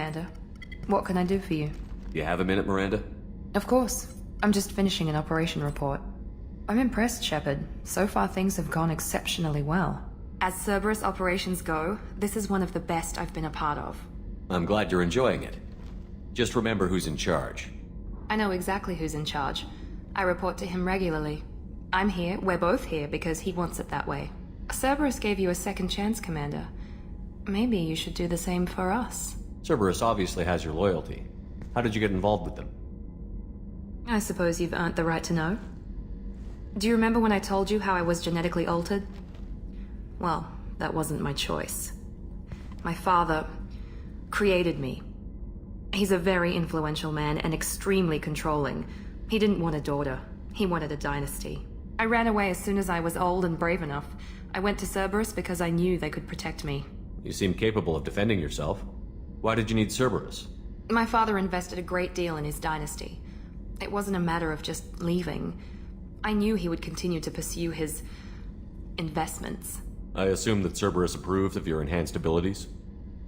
Commander. What can I do for you? You have a minute, Miranda? Of course. I'm just finishing an operation report. I'm impressed, Shepard. So far things have gone exceptionally well. As Cerberus operations go, this is one of the best I've been a part of. I'm glad you're enjoying it. Just remember who's in charge. I know exactly who's in charge. I report to him regularly. I'm here, we're both here, because he wants it that way. Cerberus gave you a second chance, Commander. Maybe you should do the same for us. Cerberus obviously has your loyalty. How did you get involved with them? I suppose you've earned the right to know. Do you remember when I told you how I was genetically altered? Well, that wasn't my choice. My father created me. He's a very influential man and extremely controlling. He didn't want a daughter. He wanted a dynasty. I ran away as soon as I was old and brave enough. I went to Cerberus because I knew they could protect me. You seem capable of defending yourself. Why did you need Cerberus? My father invested a great deal in his dynasty. It wasn't a matter of just leaving. I knew he would continue to pursue his investments. I assume that Cerberus approved of your enhanced abilities?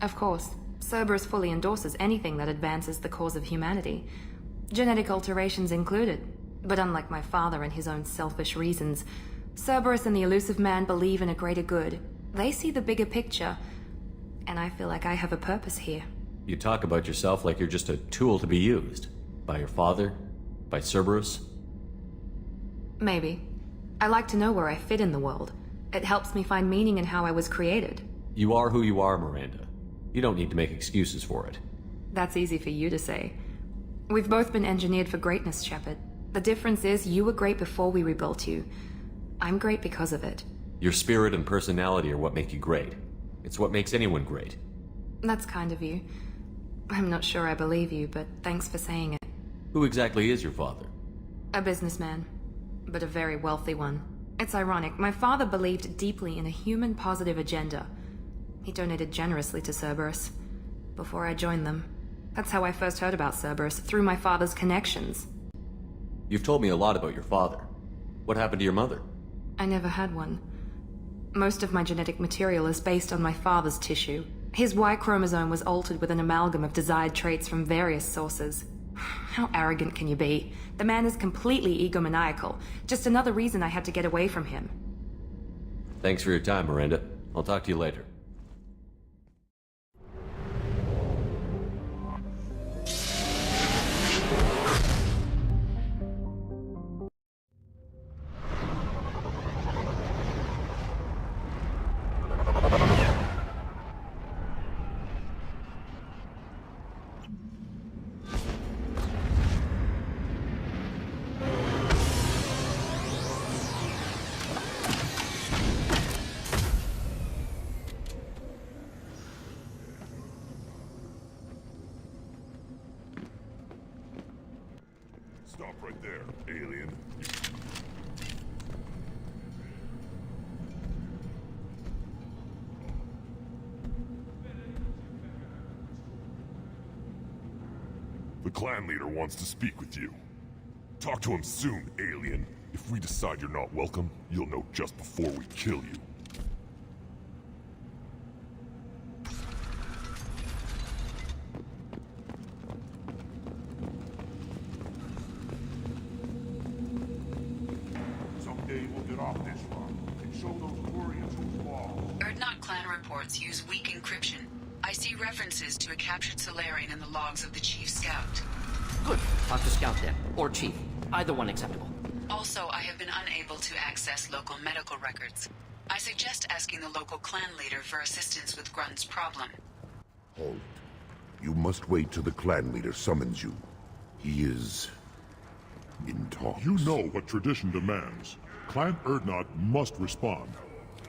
Of course. Cerberus fully endorses anything that advances the cause of humanity. Genetic alterations included. But unlike my father and his own selfish reasons, Cerberus and the Elusive Man believe in a greater good. They see the bigger picture, and I feel like I have a purpose here. You talk about yourself like you're just a tool to be used. By your father? By Cerberus? Maybe. I like to know where I fit in the world. It helps me find meaning in how I was created. You are who you are, Miranda. You don't need to make excuses for it. That's easy for you to say. We've both been engineered for greatness, Shepard. The difference is you were great before we rebuilt you. I'm great because of it. Your spirit and personality are what make you great. It's what makes anyone great. That's kind of you. I'm not sure I believe you, but thanks for saying it. Who exactly is your father? A businessman, but a very wealthy one. It's ironic, my father believed deeply in a human-positive agenda. He donated generously to Cerberus before I joined them. That's how I first heard about Cerberus, through my father's connections. You've told me a lot about your father. What happened to your mother? I never had one. Most of my genetic material is based on my father's tissue. His Y chromosome was altered with an amalgam of desired traits from various sources. How arrogant can you be? The man is completely egomaniacal. Just another reason I had to get away from him. Thanks for your time, Miranda. I'll talk to you later. Stop right there, alien. The clan leader wants to speak with you. Talk to him soon, alien. If we decide you're not welcome, you'll know just before we kill you. Someday we'll get off this one and show those warriors who's lost. Erdnot clan reports use weak encryption. I see references to a captured Solarian in the logs of the Chief Scout. Good. Talk to Scout then. Or Chief. Either one acceptable. Also, I have been unable to access local medical records. I suggest asking the local clan leader for assistance with Grunt's problem. Halt. You must wait till the clan leader summons you. He is in talks. You know what tradition demands. Clan Erdnot must respond.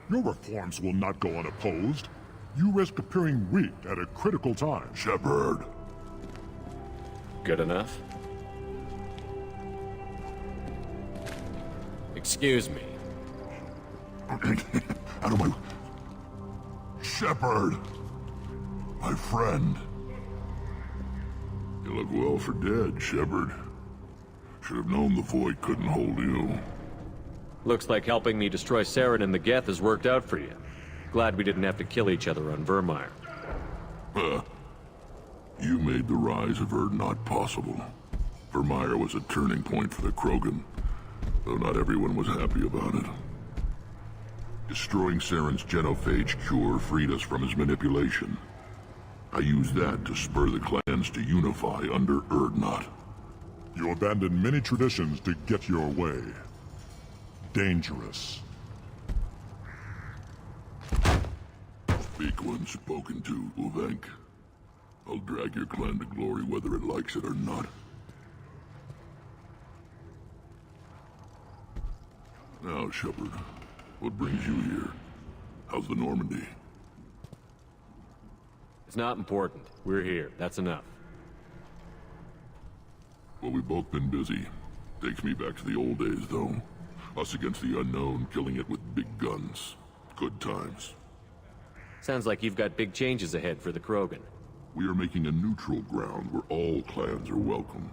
Your reforms will not go unopposed. You risk appearing weak at a critical time. Shepard. Good enough? Excuse me. Out of my... Shepard! My friend. You look well for dead, Shepard. Should have known the Void couldn't hold you. Looks like helping me destroy Saren and the Geth has worked out for you. Glad we didn't have to kill each other on Vermeer. You made the rise of Erdnot possible. Vermeer was a turning point for the Krogan, though not everyone was happy about it. Destroying Saren's genophage cure freed us from his manipulation. I used that to spur the clans to unify under Erdnot. You abandoned many traditions to get your way. Dangerous. Speak when spoken to, Uvenk. I'll drag your clan to glory whether it likes it or not. Now, Shepard, what brings you here? How's the Normandy? It's not important. We're here. That's enough. Well, we've both been busy. Takes me back to the old days, though. Us against the unknown, killing it with big guns. Good times. Sounds like you've got big changes ahead for the Krogan. We are making a neutral ground where all clans are welcome.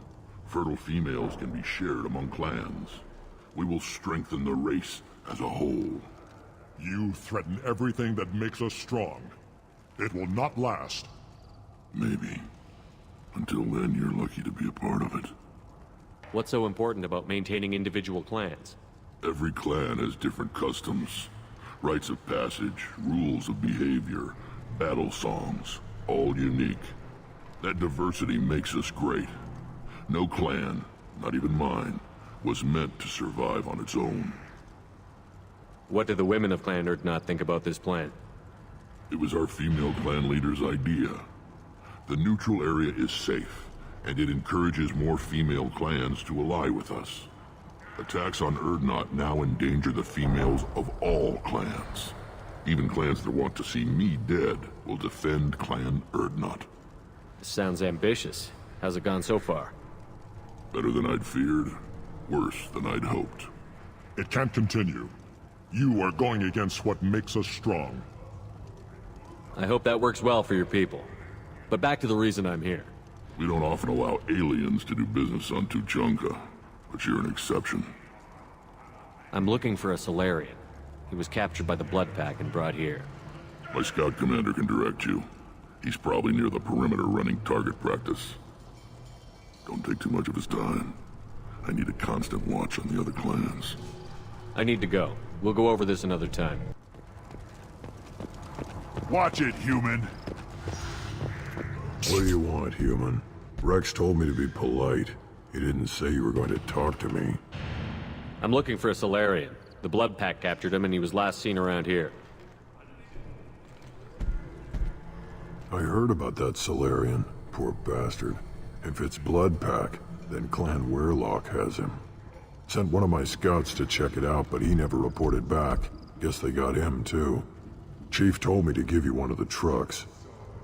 Fertile females can be shared among clans. We will strengthen the race as a whole. You threaten everything that makes us strong. It will not last. Maybe. Until then, you're lucky to be a part of it. What's so important about maintaining individual clans? Every clan has different customs. Rites of passage, rules of behavior, battle songs, all unique. That diversity makes us great. No clan, not even mine, was meant to survive on its own. What do the women of Clan Erdnot think about this plan? It was our female clan leader's idea. The neutral area is safe, and it encourages more female clans to ally with us. Attacks on Erdnot now endanger the females of all clans. Even clans that want to see me dead will defend Clan Erdnot. This sounds ambitious. How's it gone so far? Better than I'd feared. Worse than I'd hoped. It can't continue. You are going against what makes us strong. I hope that works well for your people. But back to the reason I'm here. We don't often allow aliens to do business on Tuchanka, but you're an exception. I'm looking for a Solarian. He was captured by the Blood Pack and brought here. My scout commander can direct you. He's probably near the perimeter running target practice. Don't take too much of his time. I need a constant watch on the other clans. I need to go. We'll go over this another time. Watch it, human. What do you want, human? Rex told me to be polite. He didn't say you were going to talk to me. I'm looking for a Solarian. The Blood Pack captured him and he was last seen around here. I heard about that Solarian. Poor bastard. If it's Blood Pack, then Clan Weirlock has him. Sent one of my scouts to check it out, but he never reported back. Guess they got him, too. Chief told me to give you one of the trucks.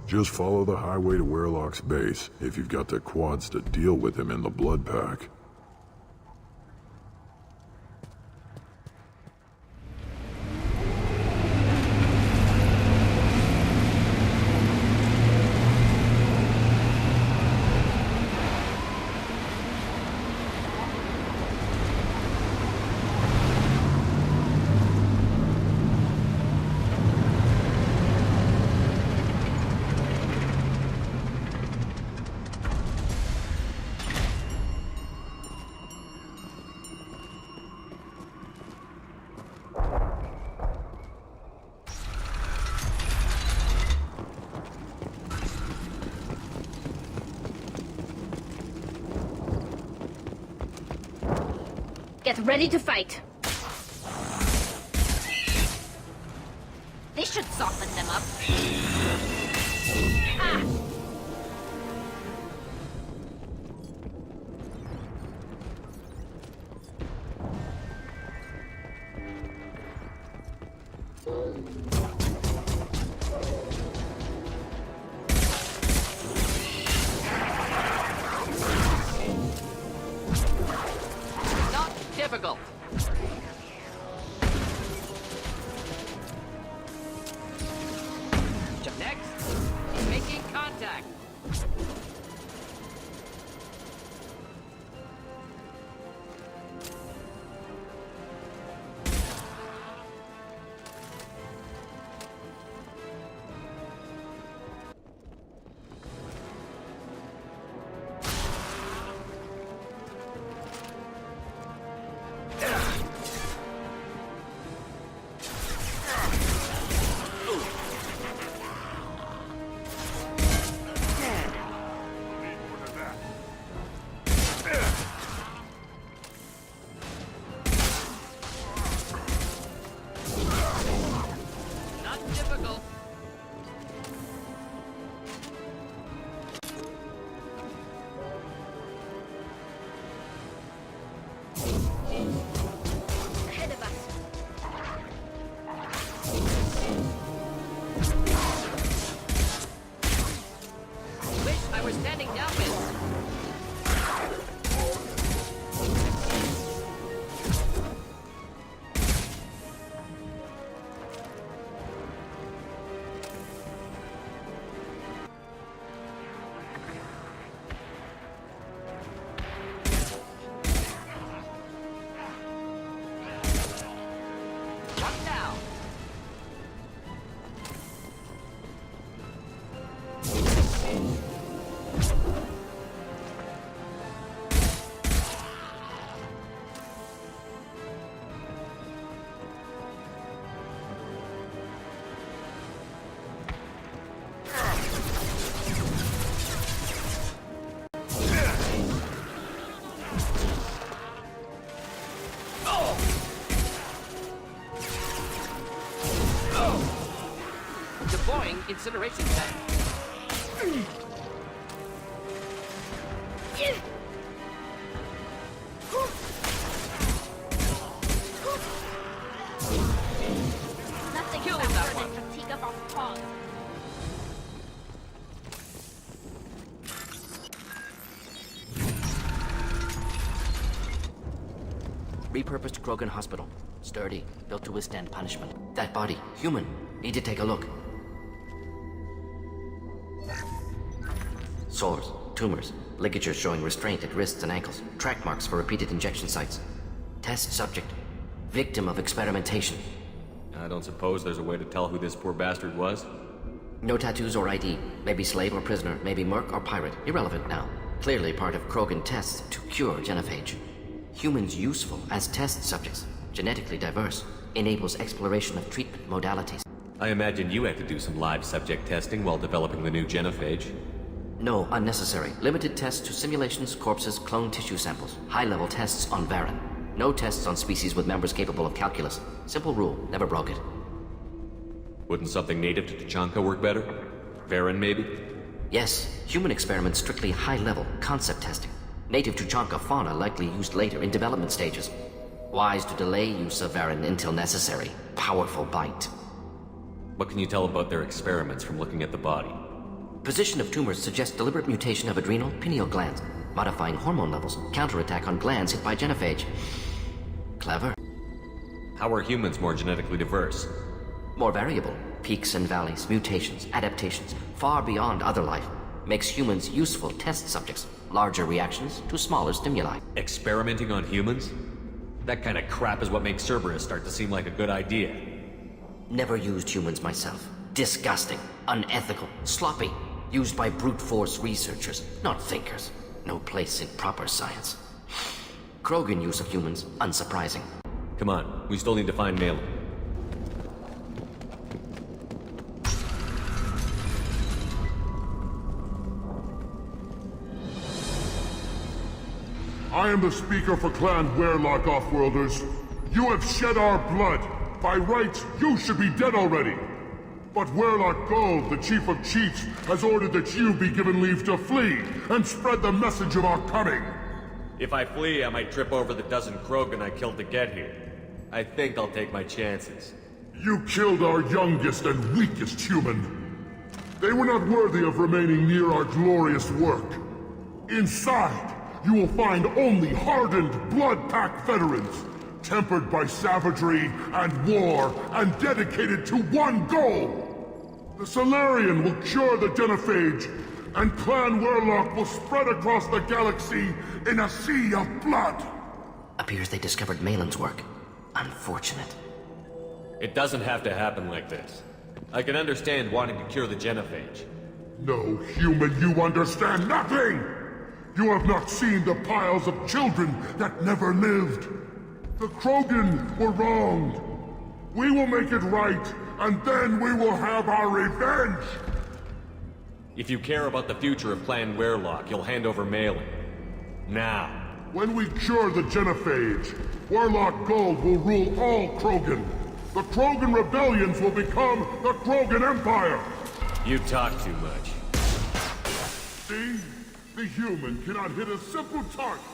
Just follow the highway to Weirlock's base, if you've got the quads to deal with him in the Blood Pack. Get ready to fight. This should soften them up. Ah! Not difficult. Next, making contact. One down. Deploying incineration tank. Nothing Kill faster that than one. fatigue of our cause. Repurposed Krogan Hospital. Sturdy, built to withstand punishment. That body, human. Need to take a look. Sores, tumors, ligatures showing restraint at wrists and ankles, track marks for repeated injection sites. Test subject, victim of experimentation. I don't suppose there's a way to tell who this poor bastard was? No tattoos or ID. Maybe slave or prisoner, maybe merc or pirate. Irrelevant now. Clearly part of Krogan tests to cure genophage. Humans useful as test subjects, genetically diverse, enables exploration of treatment modalities. I imagine you had to do some live subject testing while developing the new genophage. No, unnecessary. Limited tests to simulations, corpses, clone tissue samples. High-level tests on Varen. No tests on species with members capable of calculus. Simple rule, never broke it. Wouldn't something native to Tachanka work better? Varen, maybe? Yes, human experiments strictly high-level, concept testing. Native Tuchanka fauna likely used later in development stages. Wise to delay use of Varen until necessary. Powerful bite. What can you tell about their experiments from looking at the body? Position of tumors suggests deliberate mutation of adrenal, pineal glands, modifying hormone levels, counterattack on glands hit by genophage. Clever. How are humans more genetically diverse? More variable. Peaks and valleys, mutations, adaptations, far beyond other life. Makes humans useful test subjects. Larger reactions to smaller stimuli. Experimenting on humans? That kind of crap is what makes Cerberus start to seem like a good idea. Never used humans myself. Disgusting, unethical, sloppy. Used by brute force researchers, not thinkers. No place in proper science. Krogan use of humans, unsurprising. Come on, we still need to find Malin. I am the speaker for Clan Werlock, Offworlders. You have shed our blood. By rights, you should be dead already. But Werlock Gold, the Chief of Chiefs, has ordered that you be given leave to flee and spread the message of our coming. If I flee, I might trip over the dozen Krogan I killed to get here. I think I'll take my chances. You killed our youngest and weakest human. They were not worthy of remaining near our glorious work. Inside, you will find only hardened, blood-packed veterans, tempered by savagery and war, and dedicated to one goal. The Solarian will cure the genophage, and Clan Werlock will spread across the galaxy in a sea of blood. Appears they discovered Malin's work. Unfortunate. It doesn't have to happen like this. I can understand wanting to cure the genophage. No, human, you understand nothing! You have not seen the piles of children that never lived. The Krogan were wronged. We will make it right, and then we will have our revenge! If you care about the future of Clan Werlock, you'll hand over Malin. Now. When we cure the genophage, Werlock Gold will rule all Krogan. The Krogan rebellions will become the Krogan Empire! You talk too much. See? The human cannot hit a simple target.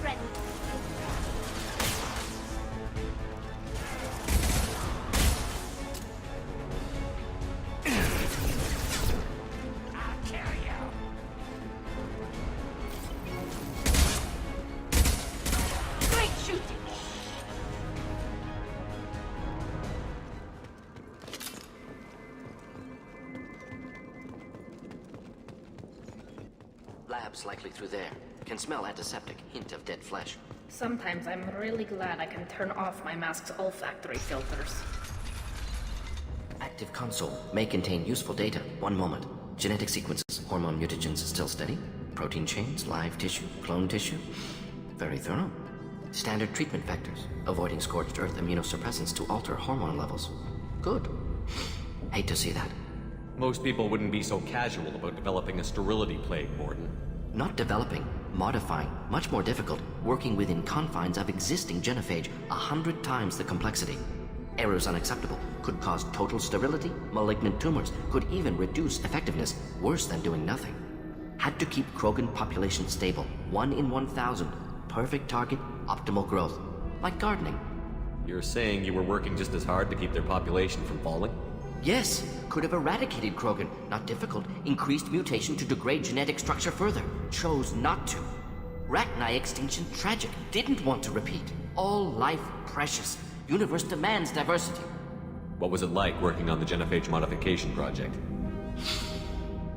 ready. Great shooting! Lab's likely through there. Can smell antiseptic, hint of dead flesh. Sometimes I'm really glad I can turn off my mask's olfactory filters. Active console may contain useful data. One moment. Genetic sequences, hormone mutagens still steady. Protein chains, live tissue, clone tissue. Very thorough. Standard treatment vectors, avoiding scorched earth immunosuppressants to alter hormone levels. Good. Hate to see that. Most people wouldn't be so casual about developing a sterility plague, Morden. Not developing, modifying, much more difficult, working within confines of existing genophage, 100 times the complexity. Errors unacceptable, could cause total sterility, malignant tumors, could even reduce effectiveness, worse than doing nothing. Had to keep Krogan population stable, 1 in 1,000, perfect target, optimal growth. Like gardening. You're saying you were working just as hard to keep their population from falling? Yes, could have eradicated Krogan. Not difficult. Increased mutation to degrade genetic structure further. Chose not to. Rachni extinction tragic. Didn't want to repeat. All life precious. Universe demands diversity. What was it like working on the genophage modification project?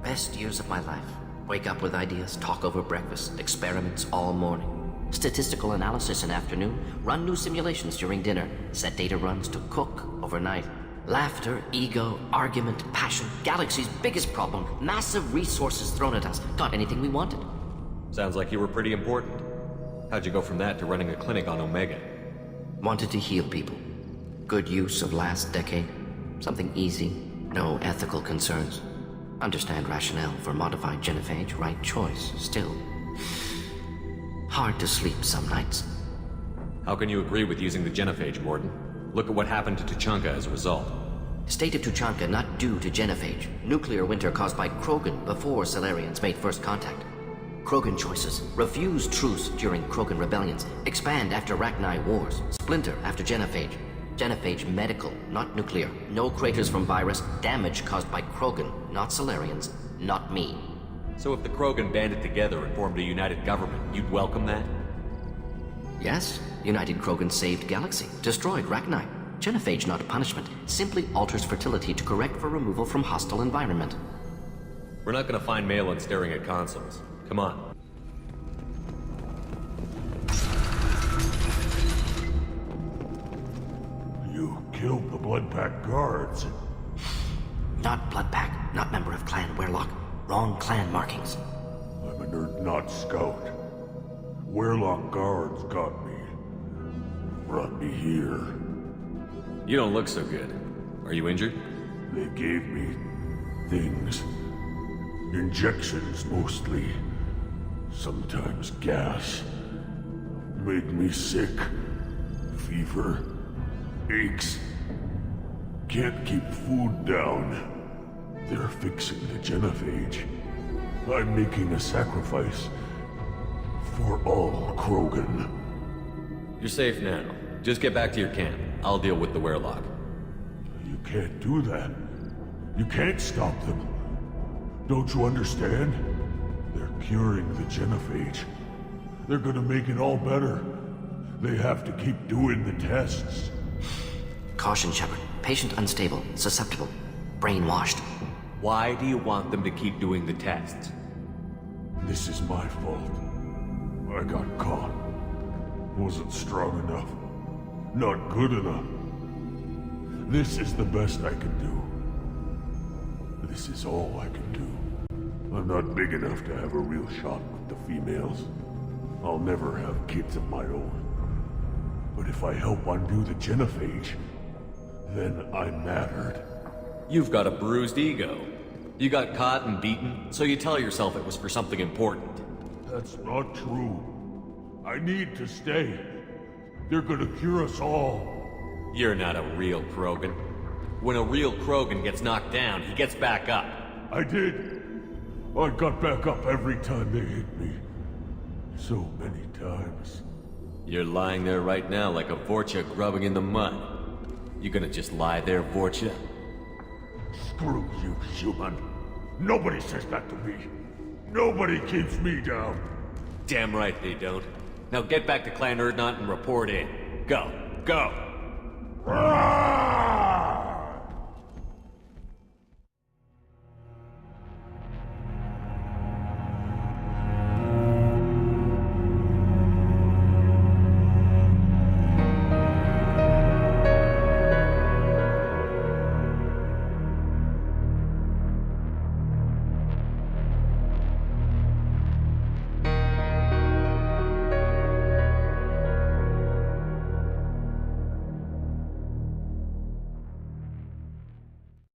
Best years of my life. Wake up with ideas, talk over breakfast, experiments all morning. Statistical analysis in afternoon, run new simulations during dinner, set data runs to cook overnight. Laughter, ego, argument, passion, galaxy's biggest problem, massive resources thrown at us. Got anything we wanted. Sounds like you were pretty important. How'd you go from that to running a clinic on Omega? Wanted to heal people. Good use of last decade. Something easy, no ethical concerns. Understand rationale for modified genophage, right choice, still. Hard to sleep some nights. How can you agree with using the genophage, Morden? Look at what happened to Tuchanka as a result. State of Tuchanka not due to genophage. Nuclear winter caused by Krogan before Salarians made first contact. Krogan choices. Refuse truce during Krogan rebellions. Expand after Rachni wars. Splinter after genophage. Genophage medical, not nuclear. No craters from virus. Damage caused by Krogan, not Salarians. Not me. So if the Krogan banded together and formed a united government, you'd welcome that? Yes, United Krogan saved Galaxy, destroyed Rachni. Genophage not punishment, simply alters fertility to correct for removal from hostile environment. We're not gonna find Malin staring at consoles. Come on. You killed the Blood Pack guards. Not Bloodpack, not member of Clan Werlock. Wrong clan markings. I'm an Erdnot scout. Werlock guards got me. Brought me here. You don't look so good. Are you injured? They gave me things. Injections mostly. Sometimes gas. Made me sick. Fever. Aches. Can't keep food down. They're fixing the genophage. I'm making a sacrifice. For all Krogan. You're safe now. Just get back to your camp. I'll deal with the Werlock. You can't do that. You can't stop them. Don't you understand? They're curing the genophage. They're gonna make it all better. They have to keep doing the tests. Caution, Shepard. Patient unstable, susceptible, brainwashed. Why do you want them to keep doing the tests? This is my fault. I got caught. Wasn't strong enough. Not good enough. This is the best I can do. This is all I can do. I'm not big enough to have a real shot with the females. I'll never have kids of my own. But if I help undo the genophage, then I mattered. You've got a bruised ego. You got caught and beaten, so you tell yourself it was for something important. That's not true. I need to stay. They're gonna cure us all. You're not a real Krogan. When a real Krogan gets knocked down, he gets back up. I did. I got back up every time they hit me. so many times. You're lying there right now like a Vorcha grubbing in the mud. You gonna just lie there, Vorcha? Screw you, human. Nobody says that to me. Nobody keeps me down. Damn right they don't. Now get back to Clan Urdnot and report in. Go. Go! Ah!